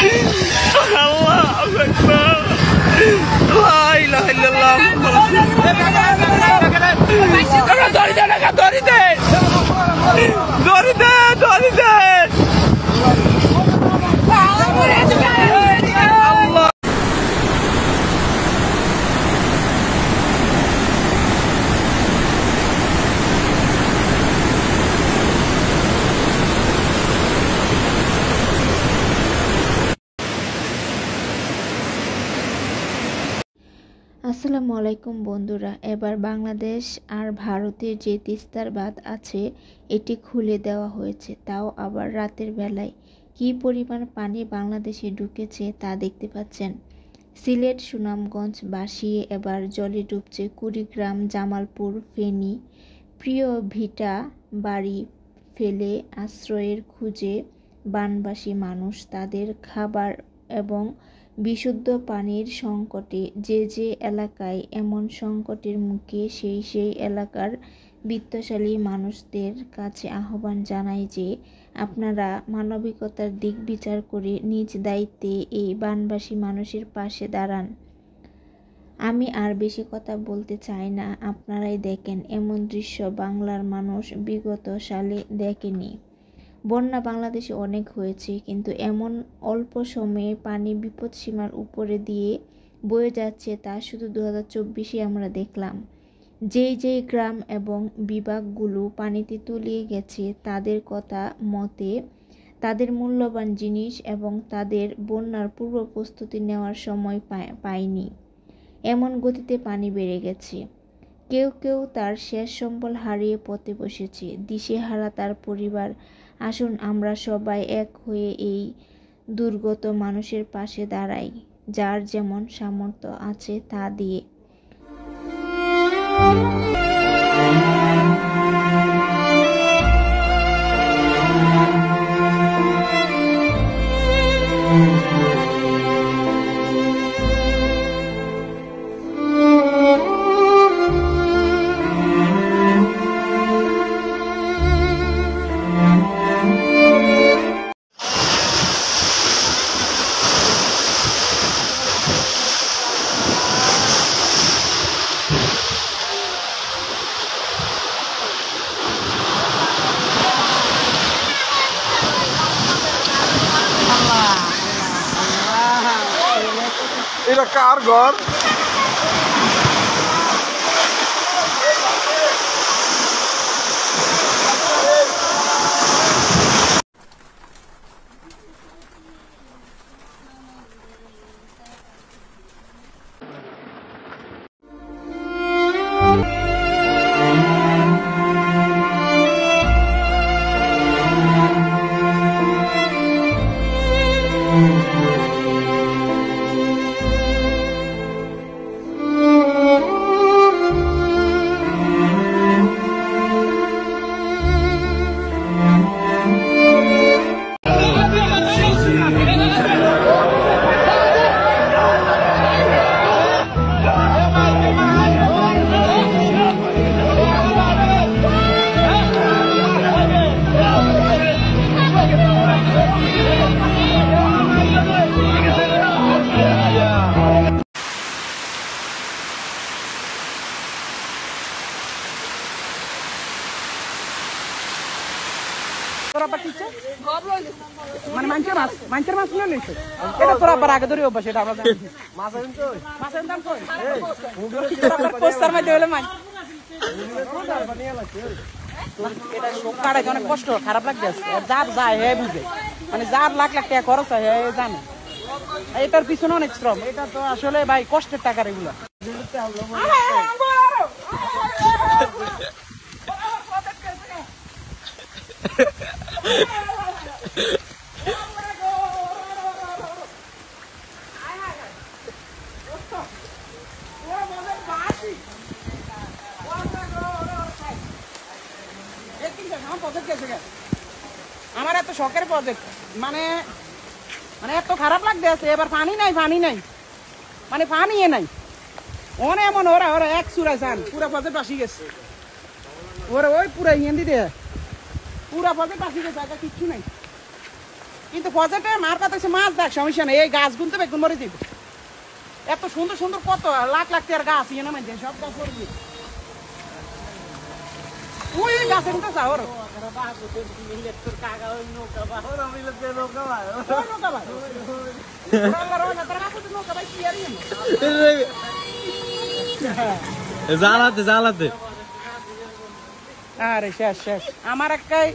আল্লাহু আকবার লা ইলাহা ইল্লাল্লাহ দড়ি দে আসসালামু আলাইকুম বন্ধুরা, এবার বাংলাদেশ আর ভারতের যে তিস্তার বাঁধ আছে এটি খুলে দেওয়া হয়েছে, তাও আবার রাতের বেলায়। কি পরিমাণ পানি বাংলাদেশে ঢুকেছে তা দেখতে পাচ্ছেন। সিলেট সুনামগঞ্জ ভাসিয়ে এবার জলে ডুবছে কুড়িগ্রাম, জামালপুর, ফেনী। প্রিয় ভিটা বাড়ি ফেলে আশ্রয়ের খুঁজে বানবাসী মানুষ তাদের খাবার এবং বিশুদ্ধ পানির সংকটে যে এলাকায় এমন সংকটের মুখে সেই এলাকার বিত্তশালী মানুষদের কাছে আহ্বান জানাই যে আপনারা মানবিকতার দিক বিচার করে নিজ দায়িত্বে এই বানবাসী মানুষের পাশে দাঁড়ান। আমি আর বেশি কথা বলতে চাই না, আপনারাই দেখেন এমন দৃশ্য বাংলার মানুষ বিগত সালে দেখেনি। বন্যা বাংলাদেশে অনেক হয়েছে, কিন্তু এমন অল্প সময়ে পানি বিপদসীমার উপরে দিয়ে বয়ে যাচ্ছে তা শুধু 2024-এ আমরা দেখলাম। যেই গ্রাম এবং বিভাগগুলো পানিতে তলিয়ে গেছে তাদের কথা মতে তাদের মূল্যবান জিনিস এবং তাদের বন্যার পূর্ব প্রস্তুতি নেওয়ার সময় পায়নি। এমন গতিতে পানি বেড়ে গেছে। কেউ তার শেষ সম্বল হারিয়ে পথে বসেছে, দিশেহারা তার পরিবার। আসুন আমরা সবাই এক হয়ে এই দুর্গত মানুষের পাশে দাঁড়াই, যার যেমন সামর্থ্য আছে তা দিয়ে। এটা কার ঘর? মানে মাংসের মাছ নিয়ে নিচ্ছে এটা তোরা আবার আগে ধরে অভ্যাস, এটা আমরা জানি। মাছের দাম কই? পোস্টার মধ্যে হলে মাছ এটা কাটাইতে অনেক কষ্ট, খারাপ লাগছে। যার যায় হে বুঝে, মানে যার লাখ লাখ টাকা খরচ হয় হে জানে। এটার পিছনে অনেক শ্রম, এটা তো আসলে ভাই কষ্টের টাকার এগুলা। আমার এত শখের প্রজেক্ট, মানে এত খারাপ লাগতে আছে। এবার পানি নাই, মানে পানি নাই অনে এমন ওরা এক চূড়ায় চান পুরা প্রজেক্ট বাসি গেছে। ওরা ওই পুরা ইয়ে দিতে পুরা প্রজেক্ট বাসি গেছে, কিচ্ছু নাই। কিন্তু প্রজেক্টে মার কথা হচ্ছে মাছ দেখ সমস্যা নেই, এই গাছ গুনতে বেগুন মরে দিব। এত সুন্দর সুন্দর কত লাখ লাখ টাকার গাছ ইয়ে না মানছে সব গাছ মরে দিব। ওই গাছে কিন্তু যাওয়ার জ্বালাতে আরে শেষ শেষ আমার একটাই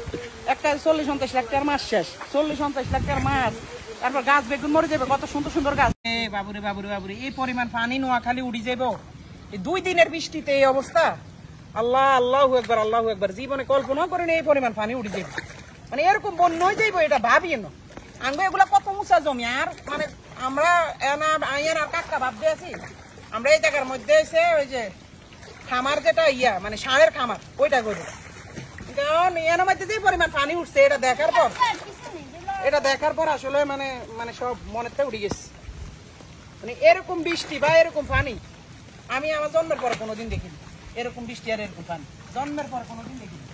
40-50 লাখ টাকার মাছ শেষ, 40-50 লাখ টাকার মাছ। তারপর গাছ বেগুন মরে যাবে, কত সুন্দর সুন্দর গাছ। বাবুরে বাবুরে বাবুরে, এই পরিমাণ পানি নোয়াখালী উড়ি যাব এই 2 দিনের বৃষ্টিতে, এই অবস্থা। আল্লাহ আল্লাহু আকবার আল্লাহু আকবার, জীবনে কল্পনা করেন এই পরিমাণ পানি উড়ি যাবে, মানে এরকম বন্যা হয়ে যাইব এটা ভাবি না। আনবো এগুলা কত উঁচা জমি, আর মানে আমরা আইয়ার আর কাকা ভাবতে আছি আমরা এই জায়গার মধ্যে এসে ওই যে খামার যেটা ইয়া মানে ষাঁড়ের খামার ওইটা করবো। কারণ এর মধ্যে যে পরিমাণ পানি উঠছে এটা দেখার পর আসলে মানে মানে সব মনেতে উঠে গেছে। মানে এরকম বৃষ্টি বা এরকম পানি আমি আমার জন্মের পরে কোনোদিন দেখিনি। এরকম বৃষ্টি আর এরকম পানি জন্মের পরে কোনোদিন দেখিনি।